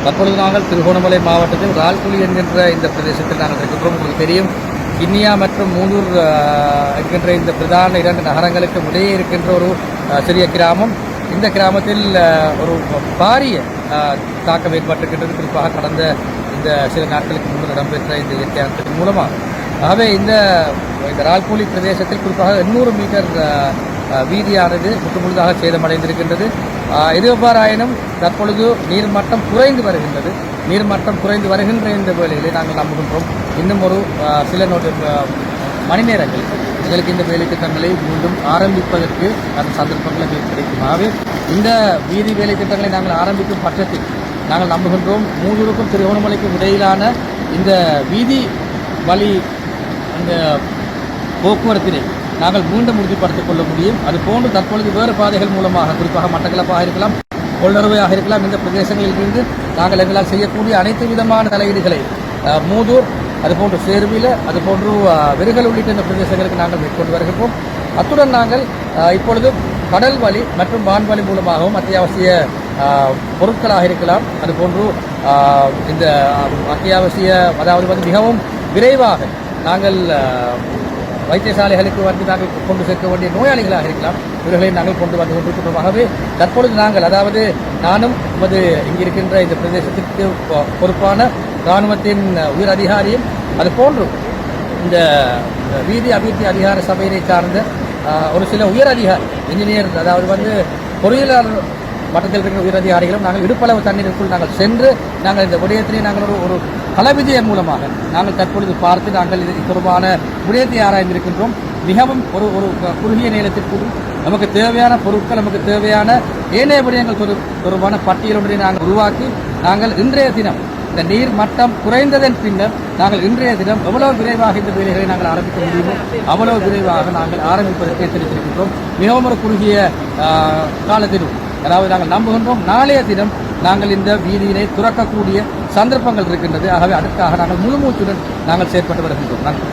தற்பொழுது நாங்கள் திருகோணமலை மாவட்டத்தில் ரால்குழி என்கின்ற இந்த பிரதேசத்தில் நாங்கள் இருக்கின்றோம். உங்களுக்கு தெரியும், கிண்ணியா மற்றும் மூதூர் என்கின்ற இந்த பிரதான 2 நகரங்களுக்கு இடையே இருக்கின்ற ஒரு சிறிய கிராமம். இந்த கிராமத்தில் ஒரு பாரிய தாக்கம் ஏற்பட்டிருக்கின்றது, குறிப்பாக கடந்த இந்த சில நாட்களுக்கு முன்னர் இடம்பெற்ற இந்த இயற்கையானத்தின் மூலமாக. ஆகவே இந்த ரால்குழி பிரதேசத்தில் குறிப்பாக 800 மீட்டர் வீதியானது முற்றுமுழுதாக சேதமடைந்திருக்கின்றது. இது எவ்வாறாயினும் தற்பொழுது நீர்மட்டம் குறைந்து வருகின்றது. நீர்மட்டம் குறைந்து வருகின்ற இந்த வேளையிலே நாங்கள் நம்புகின்றோம் இன்னும் ஒரு சில மணி நேரங்கள் எங்களுக்கு இந்த வேலை திட்டங்களை மீண்டும் ஆரம்பிப்பதற்கு அந்த சந்தர்ப்பங்கள் எங்களுக்கு கிடைக்கும். ஆகவே இந்த வீதி வேலை திட்டங்களை நாங்கள் ஆரம்பிக்கும் பட்சத்தில் நாங்கள் நம்புகின்றோம் மூதூருக்கும் திருகோணமலைக்கும் இடையிலான இந்த வீதி வழி இந்த போக்குவரத்தினை நாங்கள் மீண்டும் உறுதிப்படுத்திக் கொள்ள முடியும். அதுபோன்று தற்பொழுது வேறு பாதைகள் மூலமாக குறிப்பாக மட்டக்களப்பாக இருக்கலாம், கொள்ளறுவையாக இருக்கலாம், இந்த பிரதேசங்களில் இருந்து நாங்கள் எங்களால் செய்யக்கூடிய அனைத்து விதமான தலையீடுகளை மூதூர், அதுபோன்று சேர்வில, அதுபோன்று வெறுகல் உள்ளிட்ட இந்த பிரதேசங்களுக்கு நாங்கள் மேற்கொண்டு வருகின்றோம். அத்துடன் நாங்கள் இப்பொழுது கடல் வழி மற்றும் வான்வழி மூலமாகவும் அத்தியாவசிய பொருட்களாக இருக்கலாம், அதுபோன்று இந்த அத்தியாவசிய அதாவது மிகவும் விரைவாக நாங்கள் வைத்தியசாலைகளுக்கு நாங்கள் கொண்டு சேர்க்க வேண்டிய நோயாளிகளாக இருக்கலாம், இவர்களை நாங்கள் கொண்டு வந்து கொண்டிருக்கின்றோம். ஆகவே தற்பொழுது நாங்கள் அதாவது நானும் இங்கிருக்கின்ற இந்த பிரதேசத்திற்கு பொறுப்பான இராணுவத்தின் உயர் அதிகாரியும் அதுபோன்று இந்த வீதி அபிவிருத்தி அதிகார சபையினை சார்ந்த ஒரு சில உயர் அதிகாரி இன்ஜினியர் அதாவது பொறியியலாளர் மட்டத்தில் இருக்கிற உயர் அதிகாரிகளும் நாங்கள் இடுப்பளவு தண்ணீருக்குள் நாங்கள் சென்று நாங்கள் இந்த விடயத்திலே நாங்கள் ஒரு களவிஜயம் மூலமாக நாங்கள் தற்பொழுது பார்த்து நாங்கள் இது தொடர்பான விடயத்தை ஆராய்ந்திருக்கின்றோம். மிகவும் ஒரு குறுகிய நேரத்திற்குள் நமக்கு தேவையான பொருட்கள், நமக்கு தேவையான ஏனைய விடயங்கள் தொடர்பான பட்டியல் ஒன்றை நாங்கள் உருவாக்கி நாங்கள் இன்றைய தினம் இந்த நீர் மட்டம் குறைந்ததன் பின்னர் நாங்கள் இன்றைய தினம் எவ்வளவு விரைவாக இந்த வேலைகளை நாங்கள் ஆரம்பிக்க முடியுமோ அவ்வளவு விரைவாக நாங்கள் ஆரம்பிப்பதற்கு எச்சரித்திருக்கின்றோம். மிகவும் ஒரு குறுகிய காலத்திலும் அதாவது நாங்கள் நம்புகின்றோம் நாளைய தினம் நாங்கள் இந்த வீதியினை துறக்கக்கூடிய சந்தர்ப்பங்கள் இருக்கின்றது. ஆகவே அதற்காக நாங்கள் முழு மூச்சுடன் நாங்கள் செயற்பட்டு வருகின்றோம். நன்றி.